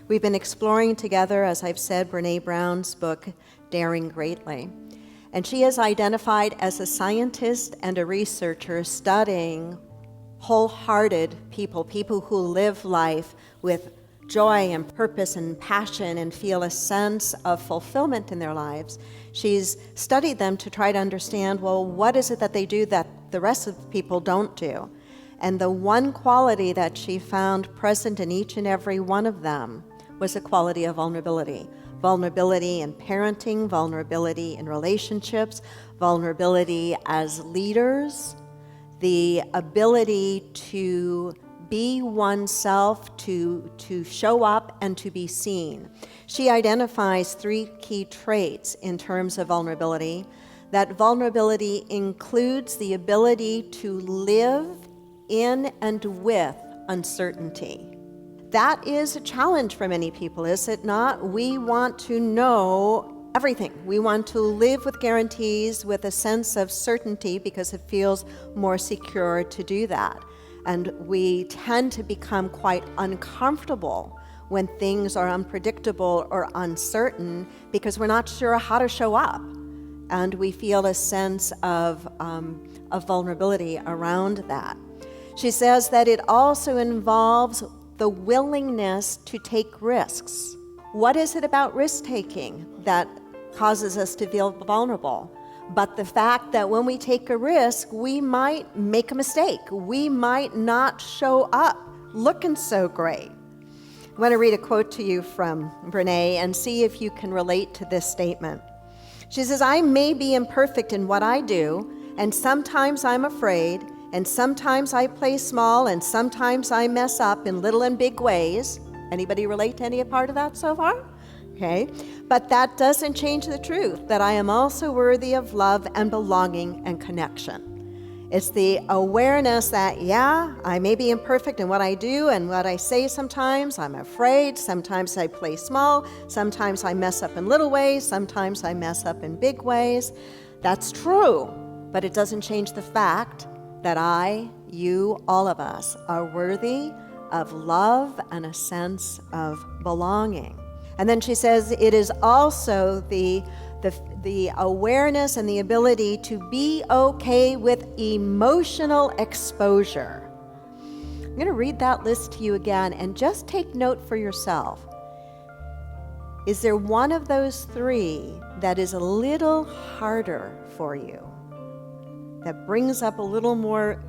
We've been exploring together, as I've said, Brené Brown's book, Daring Greatly. And she is identified as a scientist and a researcher studying wholehearted people who live life with joy and purpose and passion and feel a sense of fulfillment in their lives. She's studied them to try to understand, well, what is it that they do that the rest of the people don't do? And the one quality that she found present in each and every one of them was a quality of vulnerability. Vulnerability in parenting, vulnerability in relationships, vulnerability as leaders, the ability to be oneself, to show up and to be seen. She identifies 3 key traits in terms of vulnerability. That vulnerability includes the ability to live in and with uncertainty. That is a challenge for many people, is it not? We want to know everything. We want to live with guarantees, with a sense of certainty, because it feels more secure to do that. And we tend to become quite uncomfortable when things are unpredictable or uncertain because we're not sure how to show up. And we feel a sense of vulnerability around that. She says that it also involves the willingness to take risks. What is it about risk-taking that causes us to feel vulnerable? But the fact that when we take a risk, we might make a mistake. We might not show up looking so great. I want to read a quote to you from Brené and see if you can relate to this statement. She says, "I may be imperfect in what I do, and sometimes I'm afraid, and sometimes I play small, and sometimes I mess up in little and big ways." Anybody relate to any part of that so far? Okay. But that doesn't change the truth that I am also worthy of love and belonging and connection. It's the awareness that, yeah, I may be imperfect in what I do and what I say sometimes. I'm afraid. Sometimes I play small. Sometimes I mess up in little ways. Sometimes I mess up in big ways. That's true, but it doesn't change the fact that I, you, all of us are worthy of love and a sense of belonging. And then she says it is also the awareness and the ability to be okay with emotional exposure. I'm going to read that list to you again and just take note for yourself. Is there one of those 3 that is a little harder for you? That brings up a little more,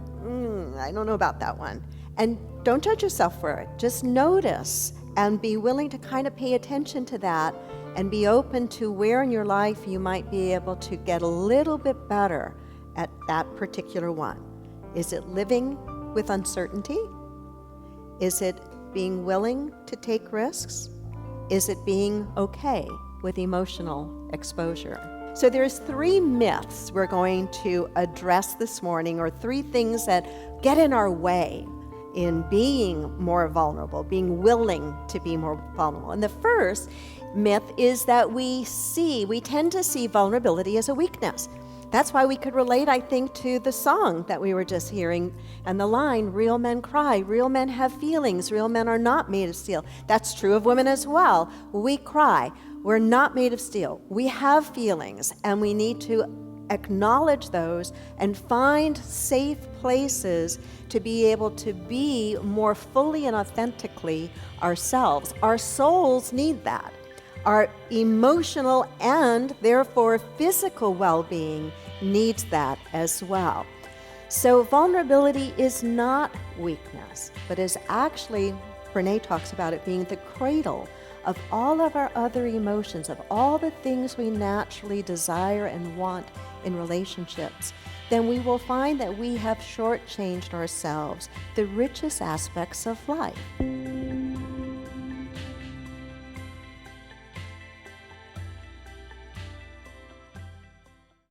I don't know about that one. And don't judge yourself for it. Just notice and be willing to kind of pay attention to that and be open to where in your life you might be able to get a little bit better at that particular one. Is it living with uncertainty? Is it being willing to take risks? Is it being okay with emotional exposure? So there's 3 myths we're going to address this morning, or 3 things that get in our way in being more vulnerable, being willing to be more vulnerable. And the first myth is that we tend to see vulnerability as a weakness. That's why we could relate, I think, to the song that we were just hearing and the line, "Real men cry, real men have feelings, real men are not made of steel." That's true of women as well. We cry. We're not made of steel. We have feelings, and we need to acknowledge those and find safe places to be able to be more fully and authentically ourselves. Our souls need that. Our emotional and therefore physical well-being needs that as well. So vulnerability is not weakness, but is actually, Brené talks about it being the cradle of all of our other emotions, of all the things we naturally desire and want in relationships. Then we will find that we have shortchanged ourselves the richest aspects of life.